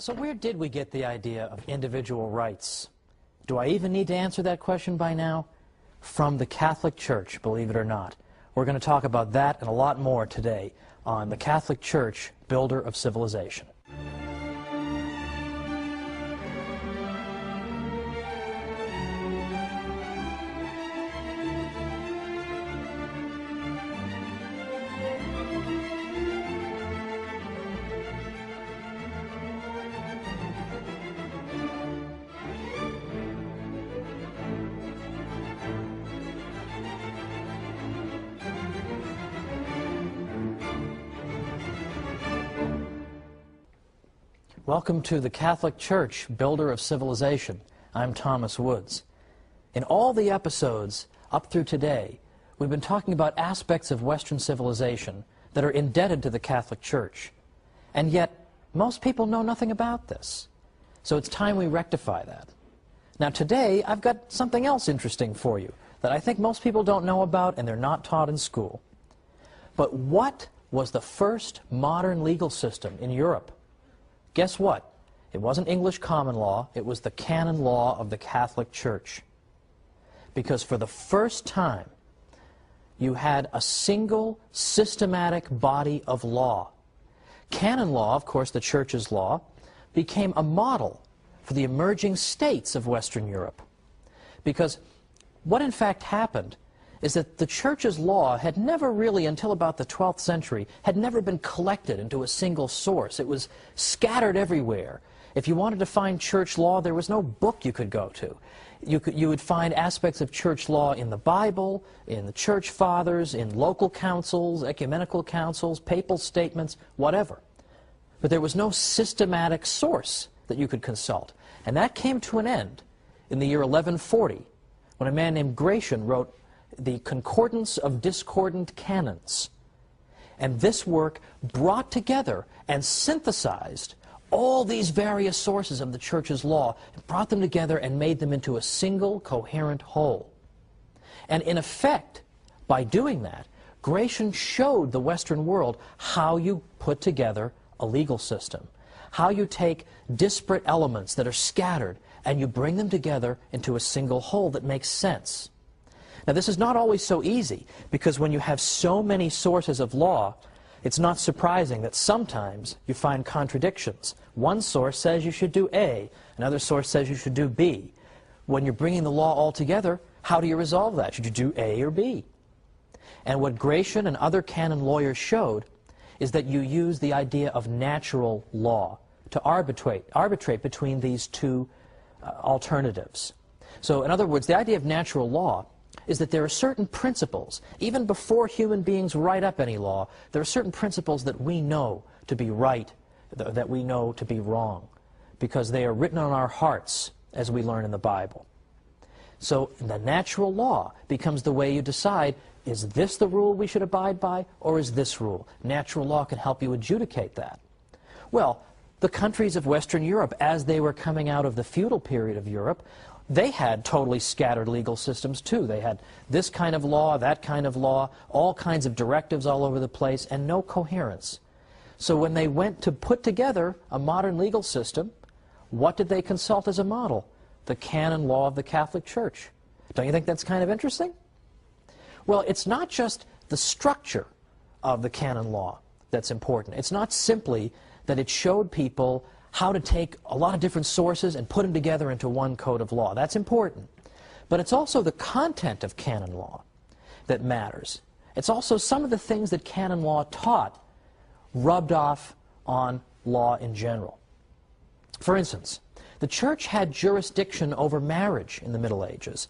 So where did we get the idea of individual rights? Do I even need to answer that question by now? From the Catholic Church, believe it or not. We're going to talk about that and a lot more today on the Catholic Church, Builder of Civilization. Welcome to the Catholic Church, Builder of Civilization. I'm Thomas Woods. In all the episodes up through today, we've been talking about aspects of Western civilization that are indebted to the Catholic Church. And yet, most people know nothing about this. So it's time we rectify that. Now today, I've got something else interesting for you that I think most people don't know about and they're not taught in school. But what was the first modern legal system in Europe? Guess what? It wasn't English common law, it was the canon law of the Catholic Church. Because for the first time, you had a single systematic body of law. Canon law, of course, the Church's law, became a model for the emerging states of Western Europe. Because what in fact happened is that the Church's law had never really, until about the 12th century, had never been collected into a single source. It was scattered everywhere. If you wanted to find church law, there was no book you could go to. You would find aspects of church law in the Bible, in the church fathers, in local councils, ecumenical councils, papal statements, whatever. But there was no systematic source that you could consult. And that came to an end in the year 1140, when a man named Gratian wrote the Concordance of Discordant Canons. And this work brought together and synthesized all these various sources of the Church's law, brought them together and made them into a single coherent whole. And in effect, by doing that, Gratian showed the Western world how you put together a legal system, how you take disparate elements that are scattered and you bring them together into a single whole that makes sense. Now, this is not always so easy, because when you have so many sources of law, it's not surprising that sometimes you find contradictions. One source says you should do A, another source says you should do B. When you're bringing the law all together, how do you resolve that? Should you do A or B? And what Gratian and other canon lawyers showed is that you use the idea of natural law to arbitrate between these two alternatives. So, in other words, the idea of natural law is that there are certain principles, even before human beings write up any law, there are certain principles that we know to be right, that we know to be wrong, because they are written on our hearts, as we learn in the Bible. So the natural law becomes the way you decide, is this the rule we should abide by, or is this rule? Natural law can help you adjudicate that. Well, the countries of Western Europe, as they were coming out of the feudal period of Europe, they had totally scattered legal systems too. They had this kind of law, that kind of law, all kinds of directives all over the place, and no coherence. So when they went to put together a modern legal system, what did they consult as a model? The canon law of the Catholic Church. Don't you think that's kind of interesting? Well, it's not just the structure of the canon law that's important. It's not simply that it showed people how to take a lot of different sources and put them together into one code of law. That's important. But it's also the content of canon law that matters. It's also some of the things that canon law taught rubbed off on law in general. For instance, the Church had jurisdiction over marriage in the Middle Ages,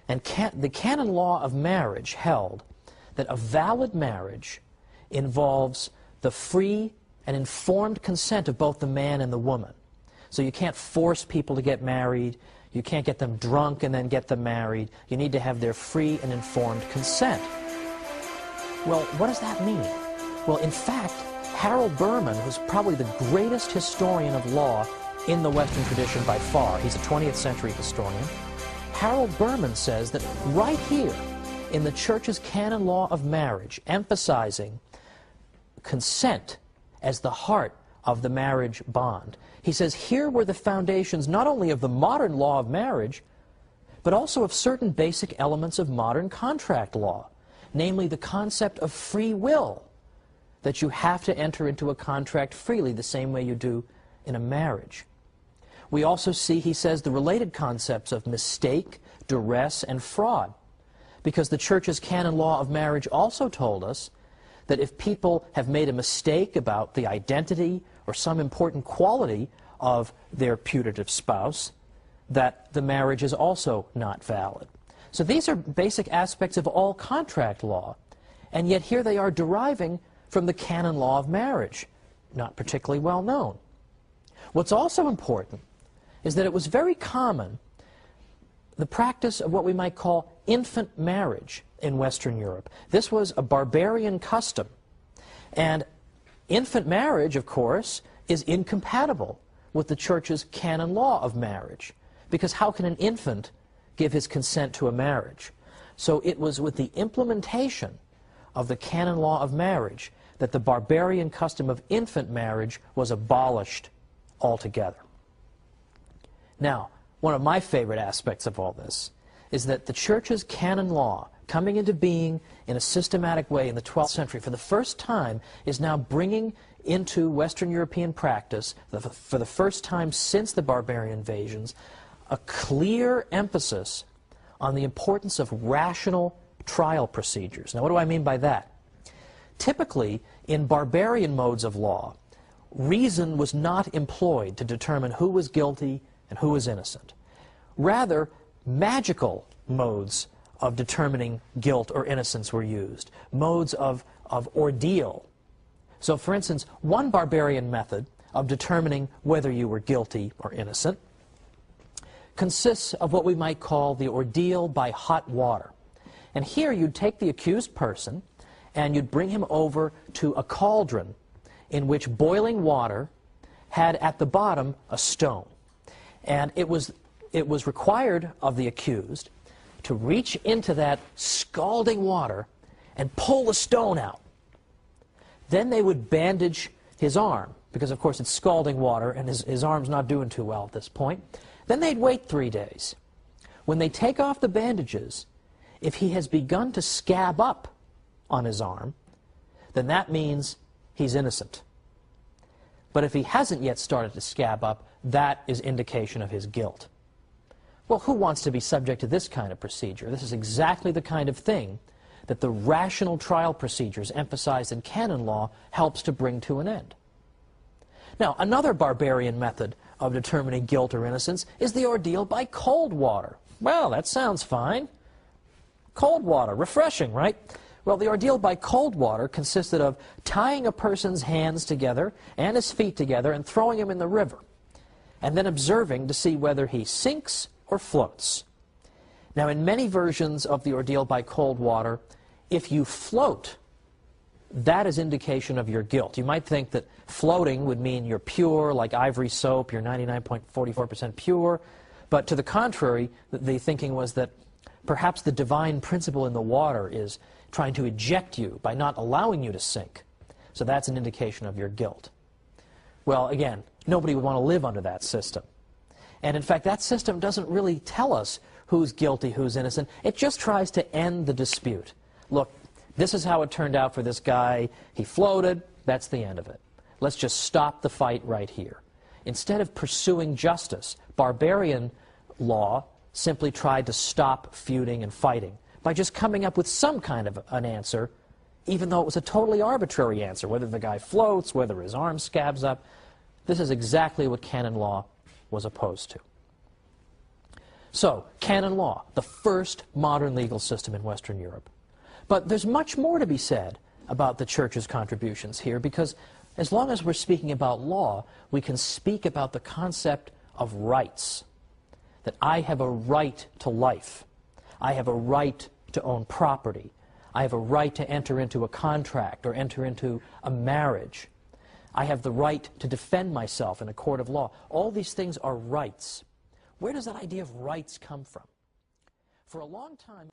and the canon law of marriage held that a valid marriage involves the free and informed consent of both the man and the woman. So you can't force people to get married, you can't get them drunk and then get them married, you need to have their free and informed consent. Well, what does that mean? Well, in fact, Harold Berman, who's probably the greatest historian of law in the Western tradition by far, he's a 20th century historian, Harold Berman says that right here in the Church's canon law of marriage, emphasizing consent as the heart of the marriage bond. He says here were the foundations not only of the modern law of marriage, but also of certain basic elements of modern contract law, namely the concept of free will, that you have to enter into a contract freely the same way you do in a marriage. We also see, he says, the related concepts of mistake, duress, and fraud, because the Church's canon law of marriage also told us that if people have made a mistake about the identity or some important quality of their putative spouse, that the marriage is also not valid. So these are basic aspects of all contract law, and yet here they are deriving from the canon law of marriage, not particularly well known. What's also important is that it was very common, the practice of what we might call infant marriage in Western Europe. This was a barbarian custom, and infant marriage, of course, is incompatible with the Church's canon law of marriage, because how can an infant give his consent to a marriage? So it was with the implementation of the canon law of marriage that the barbarian custom of infant marriage was abolished altogether. Now, one of my favorite aspects of all this is that the Church's canon law, coming into being in a systematic way in the 12th century, for the first time is now bringing into Western European practice, for the first time since the barbarian invasions, a clear emphasis on the importance of rational trial procedures. Now, what do I mean by that? Typically, in barbarian modes of law, reason was not employed to determine who was guilty and who was innocent. Rather, magical modes of determining guilt or innocence were used, modes of ordeal. So, for instance, one barbarian method of determining whether you were guilty or innocent consists of what we might call the ordeal by hot water. And here you'd take the accused person and you'd bring him over to a cauldron in which boiling water had at the bottom a stone. And it was required of the accused to reach into that scalding water and pull the stone out. Then they would bandage his arm, because of course it's scalding water and his arm's not doing too well at this point. Then they'd wait 3 days. When they take off the bandages, if he has begun to scab up on his arm, then that means he's innocent. But if he hasn't yet started to scab up, that is indication of his guilt. Well, who wants to be subject to this kind of procedure? This is exactly the kind of thing that the rational trial procedures emphasized in canon law helps to bring to an end. Now, another barbarian method of determining guilt or innocence is the ordeal by cold water. Well, that sounds fine. Cold water, refreshing, right? Well, the ordeal by cold water consisted of tying a person's hands together and his feet together and throwing him in the river, and then observing to see whether he sinks or floats. Now, in many versions of the ordeal by cold water, if you float, that is indication of your guilt. You might think that floating would mean you're pure, like ivory soap, you're 99.44% pure, but to the contrary, the thinking was that perhaps the divine principle in the water is trying to eject you by not allowing you to sink. So that's an indication of your guilt. Well, again, nobody would want to live under that system. And in fact, that system doesn't really tell us who's guilty, who's innocent. It just tries to end the dispute. Look, this is how it turned out for this guy. He floated. That's the end of it. Let's just stop the fight right here. Instead of pursuing justice, barbarian law simply tried to stop feuding and fighting by just coming up with some kind of an answer, even though it was a totally arbitrary answer, whether the guy floats, whether his arm scabs up. This is exactly what canon law was opposed to. So, canon law, the first modern legal system in Western Europe. But there's much more to be said about the Church's contributions here, because as long as we're speaking about law, we can speak about the concept of rights. That I have a right to life. I have a right to own property. I have a right to enter into a contract or enter into a marriage. I have the right to defend myself in a court of law. All these things are rights. Where does that idea of rights come from? For a long time...